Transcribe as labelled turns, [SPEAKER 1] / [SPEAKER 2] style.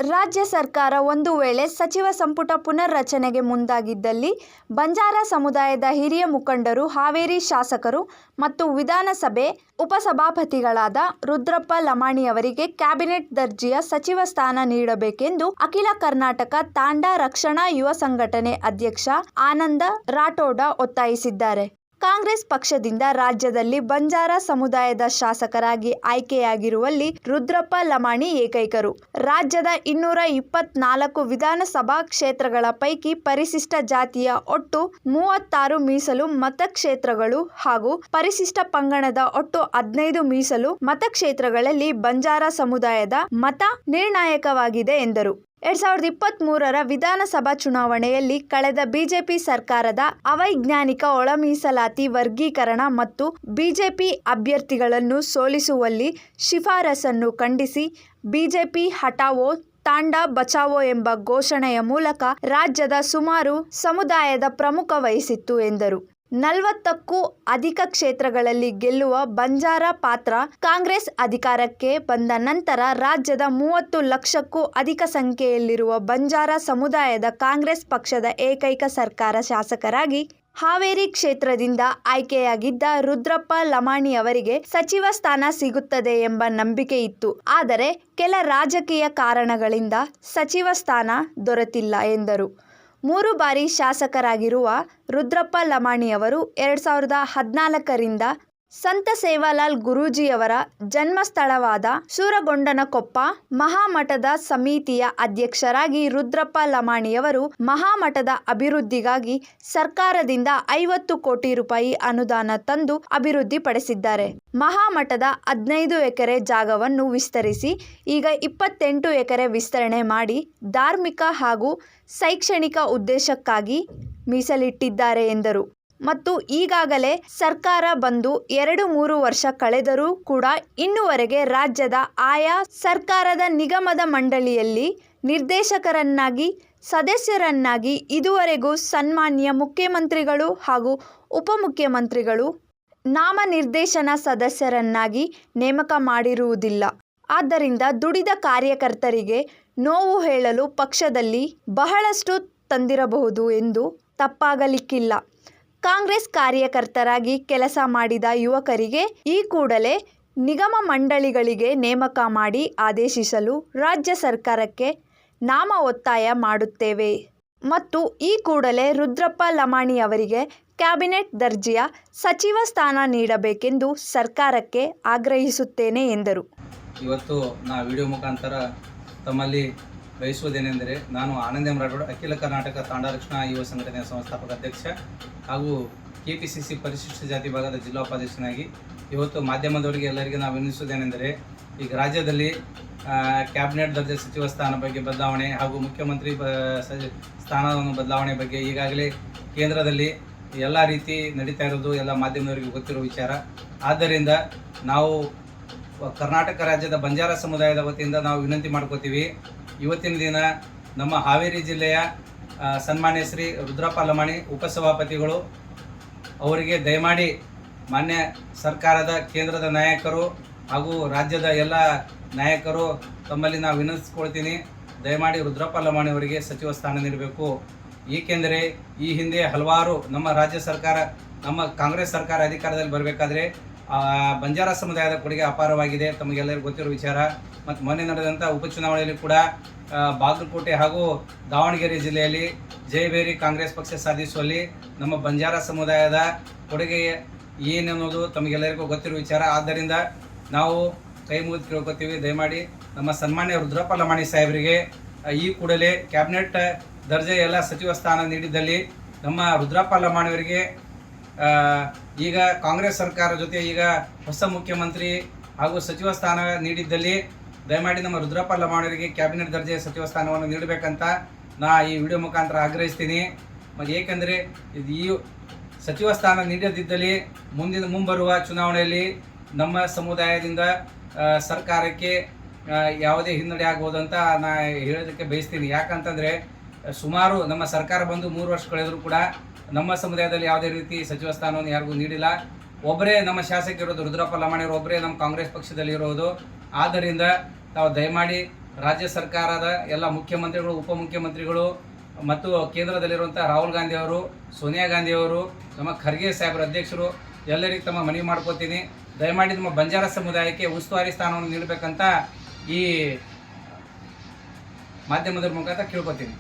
[SPEAKER 1] ರಾಜ್ಯ ಸರ್ಕಾರ ಒಂದು ವೇಳೆ ಸಚಿವ ಸಂಪುಟ ಪುನರ್ರಚನೆಗೆ ಮುಂದಾಗಿದ್ದಲ್ಲಿ ಬಂಜಾರ ಸಮುದಾಯದ ಹಿರಿಯ ಮುಖಂಡರು, ಹಾವೇರಿ ಶಾಸಕರು ಮತ್ತು ವಿಧಾನಸಭೆ ಉಪಸಭಾಪತಿಗಳಾದ ರುದ್ರಪ್ಪ ಲಮಾಣಿಯವರಿಗೆ ಕ್ಯಾಬಿನೆಟ್ ದರ್ಜೆಯ ಸಚಿವ ಸ್ಥಾನ ನೀಡಬೇಕೆಂದು ಅಖಿಲ ಕರ್ನಾಟಕ ತಾಂಡಾ ರಕ್ಷಣಾ ಯುವ ಸಂಘಟನೆ ಅಧ್ಯಕ್ಷ ಆನಂದ ರಾಠೋಡ ಒತ್ತಾಯಿಸಿದ್ದಾರೆ. ಕಾಂಗ್ರೆಸ್ ಪಕ್ಷದಿಂದ ರಾಜ್ಯದಲ್ಲಿ ಬಂಜಾರ ಸಮುದಾಯದ ಶಾಸಕರಾಗಿ ಆಯ್ಕೆಯಾಗಿರುವಲ್ಲಿ ರುದ್ರಪ್ಪ ಲಮಾಣಿ ಏಕೈಕರು. ರಾಜ್ಯದ 224 ವಿಧಾನಸಭಾ ಕ್ಷೇತ್ರಗಳ ಪೈಕಿ ಪರಿಶಿಷ್ಟ ಜಾತಿಯ ಒಟ್ಟು 36 ಮೀಸಲು ಮತಕ್ಷೇತ್ರಗಳು ಹಾಗೂ ಪರಿಶಿಷ್ಟ ಪಂಗಡದ ಒಟ್ಟು 15 ಮೀಸಲು ಮತಕ್ಷೇತ್ರಗಳಲ್ಲಿ ಬಂಜಾರ ಸಮುದಾಯದ ಮತ ನಿರ್ಣಾಯಕವಾಗಿದೆ ಎಂದರು. 2023ರ ವಿಧಾನಸಭಾ ಚುನಾವಣೆಯಲ್ಲಿ ಕಳೆದ ಬಿಜೆಪಿ ಸರ್ಕಾರದ ಅವೈಜ್ಞಾನಿಕ ಒಳ ಮೀಸಲಾತಿ ವರ್ಗೀಕರಣ ಮತ್ತು ಬಿಜೆಪಿ ಅಭ್ಯರ್ಥಿಗಳನ್ನು ಸೋಲಿಸುವಲ್ಲಿ ಶಿಫಾರಸನ್ನು ಖಂಡಿಸಿ ಬಿಜೆಪಿ ಹಟಾವೋ ತಾಂಡಾ ಬಚಾವೋ ಎಂಬ ಘೋಷಣೆಯ ಮೂಲಕ ರಾಜ್ಯದ ಸುಮಾರು ಸಮುದಾಯದ ಪ್ರಮುಖ ವಹಿಸಿತ್ತು ಎಂದರು. 40ಕ್ಕೂ ಅಧಿಕ ಕ್ಷೇತ್ರಗಳಲ್ಲಿ ಗೆಲ್ಲುವ ಬಂಜಾರ ಪಾತ್ರ ಕಾಂಗ್ರೆಸ್ ಅಧಿಕಾರಕ್ಕೆ ಬಂದ ನಂತರ ರಾಜ್ಯದ 30 ಲಕ್ಷಕ್ಕೂ ಅಧಿಕ ಸಂಖ್ಯೆಯಲ್ಲಿರುವ ಬಂಜಾರ ಸಮುದಾಯದ ಕಾಂಗ್ರೆಸ್ ಪಕ್ಷದ ಏಕೈಕ ಸರ್ಕಾರ ಶಾಸಕರಾಗಿ ಹಾವೇರಿ ಕ್ಷೇತ್ರದಿಂದ ಆಯ್ಕೆಯಾಗಿದ್ದ ರುದ್ರಪ್ಪ ಲಮಾಣಿ ಅವರಿಗೆ ಸಚಿವ ಸ್ಥಾನ ಸಿಗುತ್ತದೆ ಎಂಬ ನಂಬಿಕೆ ಇತ್ತು. ಆದರೆ ಕೆಲ ರಾಜಕೀಯ ಕಾರಣಗಳಿಂದ ಸಚಿವ ಸ್ಥಾನ ದೊರೆತಿಲ್ಲ ಎಂದರು. 3 ಬಾರಿ ಶಾಸಕರಾಗಿರುವ ರುದ್ರಪ್ಪ ಲಮಾಣಿಯವರು 2014ರಿಂದ ಸಂತ ಸೇವಾಲಾಲ್ ಗುರೂಜಿಯವರ ಜನ್ಮಸ್ಥಳವಾದ ಸೂರಗೊಂಡನಕೊಪ್ಪ ಮಹಾಮಠದ ಸಮಿತಿಯ ಅಧ್ಯಕ್ಷರಾಗಿ ರುದ್ರಪ್ಪ ಲಮಾಣಿಯವರು ಮಹಾಮಠದ ಅಭಿವೃದ್ಧಿಗಾಗಿ ಸರ್ಕಾರದಿಂದ 50 ಕೋಟಿ ರೂಪಾಯಿ ಅನುದಾನ ತಂದು ಅಭಿವೃದ್ಧಿಪಡಿಸಿದ್ದಾರೆ. ಮಹಾಮಠದ 15 ಎಕರೆ ಜಾಗವನ್ನು ವಿಸ್ತರಿಸಿ ಈಗ 28 ಎಕರೆ ವಿಸ್ತರಣೆ ಮಾಡಿ ಧಾರ್ಮಿಕ ಹಾಗೂ ಶೈಕ್ಷಣಿಕ ಉದ್ದೇಶಕ್ಕಾಗಿ ಮೀಸಲಿಟ್ಟಿದ್ದಾರೆ ಎಂದರು. ಮತ್ತು ಈಗಾಗಲೇ ಸರ್ಕಾರ ಬಂದು 2-3 ವರ್ಷ ಕಳೆದರೂ ಕೂಡ ಇನ್ನುವರೆಗೆ ರಾಜ್ಯದ ಆಯಾ ಸರ್ಕಾರದ ನಿಗಮದ ಮಂಡಳಿಯಲ್ಲಿ ನಿರ್ದೇಶಕರನ್ನಾಗಿ ಸದಸ್ಯರನ್ನಾಗಿ ಇದುವರೆಗೂ ಸನ್ಮಾನ್ಯ ಮುಖ್ಯಮಂತ್ರಿಗಳು ಹಾಗೂ ಉಪಮುಖ್ಯಮಂತ್ರಿಗಳು ನಾಮನಿರ್ದೇಶನ ಸದಸ್ಯರನ್ನಾಗಿ ನೇಮಕ ಮಾಡಿರುವುದಿಲ್ಲ. ಆದ್ದರಿಂದ ದುಡಿದ ಕಾರ್ಯಕರ್ತರಿಗೆ ನೋವು ಹೇಳಲು ಪಕ್ಷದಲ್ಲಿ ಬಹಳಷ್ಟು ತಂದಿರಬಹುದು ಎಂದು ತಪ್ಪಾಗಲಿಕ್ಕಿಲ್ಲ. ಕಾಂಗ್ರೆಸ್ ಕಾರ್ಯಕರ್ತರಾಗಿ ಕೆಲಸ ಮಾಡಿದ ಯುವಕರಿಗೆ ಈ ಕೂಡಲೇ ನಿಗಮ ಮಂಡಳಿಗಳಿಗೆ ನೇಮಕ ಮಾಡಿ ಆದೇಶಿಸಲು ರಾಜ್ಯ ಸರ್ಕಾರಕ್ಕೆ ನಾಮ ಒತ್ತಾಯ ಮಾಡುತ್ತೇವೆ ಮತ್ತು ಈ ಕೂಡಲೇ ರುದ್ರಪ್ಪ ಲಮಾಣಿ ಅವರಿಗೆ ಕ್ಯಾಬಿನೆಟ್ ದರ್ಜೆಯ ಸಚಿವ ಸ್ಥಾನ ನೀಡಬೇಕೆಂದು ಸರ್ಕಾರಕ್ಕೆ ಆಗ್ರಹಿಸುತ್ತೇನೆ ಎಂದರು.
[SPEAKER 2] ಇವತ್ತು ವಿಡಿಯೋ ಮುಖಾಂತರ ತಮ್ಮಲ್ಲಿ ಬಯಸುವುದೇನೆಂದರೆ, ನಾನು ಆನಂದ ರಾಠೋಡ್, ಅಖಿಲ ಕರ್ನಾಟಕ ತಾಂಡಾ ರಕ್ಷಣಾ ಯುವ ಸಂಘಟನೆಯ ಸಂಸ್ಥಾಪಕ ಅಧ್ಯಕ್ಷ ಹಾಗೂ ಕೆಪಿಸಿಸಿ ಪರಿಶಿಷ್ಟ ಜಾತಿ ಭಾಗದ ಜಿಲ್ಲಾ ಉಪಾಧ್ಯಕ್ಷನಾಗಿ ಇವತ್ತು ಮಾಧ್ಯಮದವರಿಗೆ ಎಲ್ಲರಿಗೆ ನಾವು ವಿನಿಸುವುದೇನೆಂದರೆ, ಈಗ ರಾಜ್ಯದಲ್ಲಿ ಕ್ಯಾಬಿನೆಟ್ ದರ್ಜೆ ಸಚಿವ ಸ್ಥಾನ ಬಗ್ಗೆ ಬದಲಾವಣೆ ಹಾಗೂ ಮುಖ್ಯಮಂತ್ರಿ ಸ್ಥಾನವನ್ನು ಬದಲಾವಣೆ ಬಗ್ಗೆ ಈಗಾಗಲೇ ಕೇಂದ್ರದಲ್ಲಿ ಎಲ್ಲ ರೀತಿ ನಡೀತಾ ಇರೋದು ಎಲ್ಲ ಮಾಧ್ಯಮದವರಿಗೆ ಗೊತ್ತಿರೋ ವಿಚಾರ. ಆದ್ದರಿಂದ ನಾವು ಕರ್ನಾಟಕ ರಾಜ್ಯದ ಬಂಜಾರ ಸಮುದಾಯದ ವತಿಯಿಂದ ನಾವು ವಿನಂತಿ ಮಾಡ್ಕೋತೀವಿ, ಇವತ್ತಿನ ದಿನ ನಮ್ಮ ಹಾವೇರಿ ಜಿಲ್ಲೆಯ ಸನ್ಮಾನ್ಯ ಶ್ರೀ ರುದ್ರಪ್ಪ ಲಮಾಣಿ ಉಪಸಭಾಪತಿಗಳು ಅವರಿಗೆ ದಯಮಾಡಿ ಮಾನ್ಯ ಸರ್ಕಾರದ ಕೇಂದ್ರದ ನಾಯಕರು ಹಾಗೂ ರಾಜ್ಯದ ಎಲ್ಲ ನಾಯಕರು ತಮ್ಮಲ್ಲಿ ನಾವು ವಿನಂತಿಸ್ಕೊಳ್ತೀನಿ, ದಯಮಾಡಿ ರುದ್ರಪ್ಪ ಲಮಾಣಿ ಅವರಿಗೆ ಸಚಿವ ಸ್ಥಾನ ನೀಡಬೇಕು. ಏಕೆಂದರೆ ಈ ಹಿಂದೆ ಹಲವಾರು ನಮ್ಮ ರಾಜ್ಯ ಸರ್ಕಾರ, ನಮ್ಮ ಕಾಂಗ್ರೆಸ್ ಸರ್ಕಾರ ಅಧಿಕಾರದಲ್ಲಿ ಬರಬೇಕಾದ್ರೆ ಬಂಜಾರ ಸಮುದಾಯದ ಕೊಡುಗೆ ಅಪಾರವಾಗಿದೆ, ತಮಗೆಲ್ಲರಿಗೂ ಗೊತ್ತಿರೋ ವಿಚಾರ. ಮತ್ತು ಮೊನ್ನೆ ನಡೆದಂಥ ಉಪಚುನಾವಣೆಯಲ್ಲಿ ಕೂಡ ಬಾಗಲಕೋಟೆ ಹಾಗೂ ದಾವಣಗೆರೆ ಜಿಲ್ಲೆಯಲ್ಲಿ ಜಯಬೇರಿ ಕಾಂಗ್ರೆಸ್ ಪಕ್ಷ ಸಾಧಿಸುವಲ್ಲಿ ನಮ್ಮ ಬಂಜಾರ ಸಮುದಾಯದ ಕೊಡುಗೆ ಏನೆನ್ನೋದು ತಮಗೆಲ್ಲರಿಗೂ ಗೊತ್ತಿರೋ ವಿಚಾರ. ಆದ್ದರಿಂದ ನಾವು ಕೈ ಮುಗಿದು ಕೇಳ್ಕೊತೀವಿ, ದಯಮಾಡಿ ನಮ್ಮ ಸನ್ಮಾನ್ಯ ರುದ್ರಪ್ಪ ಲಮಾಣಿ ಸಾಹೇಬರಿಗೆ ಈ ಕೂಡಲೇ ಕ್ಯಾಬಿನೆಟ್ ದರ್ಜೆ ಎಲ್ಲ ಸಚಿವ ಸ್ಥಾನ ನೀಡಿದ್ದಲ್ಲಿ ನಮ್ಮ ರುದ್ರಪ್ಪ ಲಮಾಣಿಯವರಿಗೆ ಈಗ ಕಾಂಗ್ರೆಸ್ ಸರ್ಕಾರ ಜೊತೆ ಈಗ ಹೊಸ ಮುಖ್ಯಮಂತ್ರಿ ಹಾಗೂ ಸಚಿವ ಸ್ಥಾನ ನೀಡಿದ್ದಲ್ಲಿ ದಯಮಾಡಿ ನಮ್ಮ ರುದ್ರಪ್ಪ ಲಮಾಣಿಯವರಿಗೆ ಕ್ಯಾಬಿನೆಟ್ ದರ್ಜೆಯ ಸಚಿವ ಸ್ಥಾನವನ್ನು ನೀಡಬೇಕಂತ ಈ ವಿಡಿಯೋ ಮುಖಾಂತರ ಆಗ್ರಹಿಸ್ತೀನಿ. ಮತ್ತು ಏಕೆಂದರೆ ಈ ಸಚಿವ ಸ್ಥಾನ ನೀಡದಿದ್ದಲ್ಲಿ ಮುಂಬರುವ ಚುನಾವಣೆಯಲ್ಲಿ ನಮ್ಮ ಸಮುದಾಯದಿಂದ ಸರ್ಕಾರಕ್ಕೆ ಯಾವುದೇ ಹಿನ್ನಡೆ ಆಗ್ಬೋದು ಅಂತ ಹೇಳೋದಕ್ಕೆ ಬಯಸ್ತೀನಿ. ಯಾಕಂತಂದರೆ ಸುಮಾರು ನಮ್ಮ ಸರ್ಕಾರ ಬಂದು 3 ವರ್ಷ ಕಳೆದರೂ ಕೂಡ ನಮ್ಮ ಸಮುದಾಯದಲ್ಲಿ ಯಾವುದೇ ರೀತಿ ಸಚಿವ ಸ್ಥಾನವನ್ನು ಯಾರಿಗೂ ನೀಡಿಲ್ಲ. ಒಬ್ಬರೇ ನಮ್ಮ ಶಾಸಕರಿರೋದು ರುದ್ರಪ್ಪ ಲಮಾಣಿಯವರು ಒಬ್ಬರೇ ನಮ್ಮ ಕಾಂಗ್ರೆಸ್ ಪಕ್ಷದಲ್ಲಿ ಇರೋದು. ಆದ್ದರಿಂದ ತಾವು ದಯಮಾಡಿ ರಾಜ್ಯ ಸರ್ಕಾರದ ಎಲ್ಲ ಮುಖ್ಯಮಂತ್ರಿಗಳು, ಉಪಮುಖ್ಯಮಂತ್ರಿಗಳು ಮತ್ತು ಕೇಂದ್ರದಲ್ಲಿರುವಂಥ ರಾಹುಲ್ ಗಾಂಧಿ ಅವರು, ಸೋನಿಯಾ ಗಾಂಧಿ ಅವರು, ನಮ್ಮ ಖರ್ಗೆ ಸಾಹೇಬರ ಅಧ್ಯಕ್ಷರು ಎಲ್ಲರಿಗೂ ತಮ್ಮ ಮನವಿ ಮಾಡ್ಕೋತೀನಿ. ದಯಮಾಡಿ ನಮ್ಮ ಬಂಜಾರ ಸಮುದಾಯಕ್ಕೆ ಉಸ್ತುವಾರಿ ಸ್ಥಾನವನ್ನು ನೀಡಬೇಕಂತ ಈ ಮಾಧ್ಯಮದ ಮುಖಾಂತರ ಕೇಳ್ಕೊತೀನಿ.